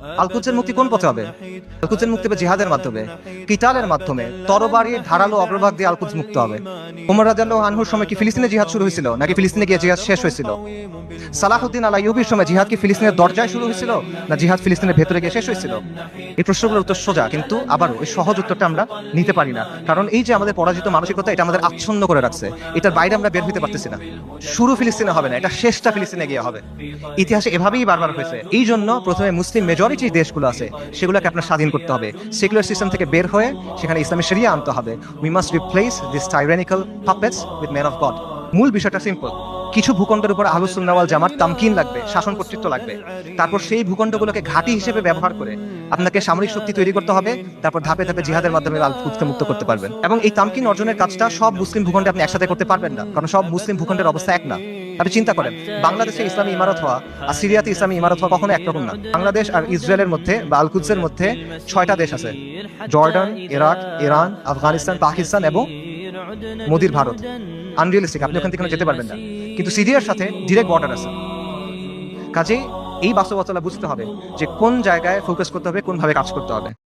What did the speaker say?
আল কুদসের মুক্তি কোন পথে হবে? আল কুদসের মুক্তি হবে জিহাদের মাধ্যমে, কিতালের মাধ্যমে, তরবারি ধারালো অগ্রভাগ দিয়ে আল কুদস মুক্ত হবে। ওমর রাদিয়াল্লাহু আনহুর সময় কি ফিলিস্তিনে জিহাদ শুরু হয়েছিল, নাকি ফিলিস্তিনে গিয়ে জিহাদ শেষ হয়েছিল? সালাহুদ্দিন আল আইয়ুবীর সময় জিহাদ কি ফিলিস্তিনের দরজায় শুরু হয়েছিল, না জিহাদ ফিলিস্তিনের ভেতরে গিয়ে শেষ হয়েছিল? এই প্রশ্নগুলোর উত্তর সোজা, কিন্তু আবারও এই সহজ উত্তরটা আমরা নিতে পারি না, কারণ এই যে আমাদের পরাজিত মানসিকতা, এটা আমাদের আচ্ছন্ন করে রাখছে। এটার বাইরে আমরা বের হতে পারতেছি না। শুরু ফিলিস্তিনে হবে না, এটা শেষটা ফিলিস্তিনে গিয়ে হবে। ইতিহাসে এভাবেই বারবার হয়েছে। এই জন্য প্রথমে মুসলিম মেজরিটি দেশগুলো আছে সেগুলোকে আপনার স্বাধীন করতে হবে, সেকুলার সিস্টেম থেকে বের হয়ে সেখানে ইসলামী শরিয়া আনতে হবে। We must replace this tyrannical puppets with men of God. মূল বিষয়টা সিম্পল, কিছু ভূখণ্ডের উপর আহলুস সুন্নাহ ওয়াল জামাত তামকিন লাগবে, শাসন কর্তৃত্ব লাগবে। তারপর সেই ভূখণ্ডগুলোকে ঘাঁটি হিসেবে ব্যবহার করে আপনাকে সামরিক শক্তি তৈরি করতে হবে। তারপর ধাপে ধাপে জিহাদের মাধ্যমে আল কুদসকে মুক্ত করতে পারবেন। এবং এই তামকিন অর্জনের কাজটা সব মুসলিম ভূখণ্ডে আপনি একসাথে করতে পারবেন না, কারণ সব মুসলিম ভূখণ্ডের অবস্থা এক না। আপনি চিন্তা করেন, বাংলাদেশে ইসলামী ইমারত হওয়া আর সিরিয়াতে ইসলামী ইমারত হওয়া কখনো একরকম না। বাংলাদেশ আর ইসরায়েলের মধ্যে বা আল কুদসের মধ্যে 6টা দেশ আছে: Jordan, Iraq, Iran, Afghanistan, Pakistan এবং মোদির ভারত। আনরিয়ালিস্টিক, আপনি ওখান থেকে যেতে পারবেন না। কিন্তু সিরিয়ার সাথে ডিরেক্ট বর্ডার আছে। কাজেই এই বাস্তবতা বুঝতে হবে যে কোন জায়গায় ফোকাস করতে হবে, কোন ভাবে কাজ করতে হবে।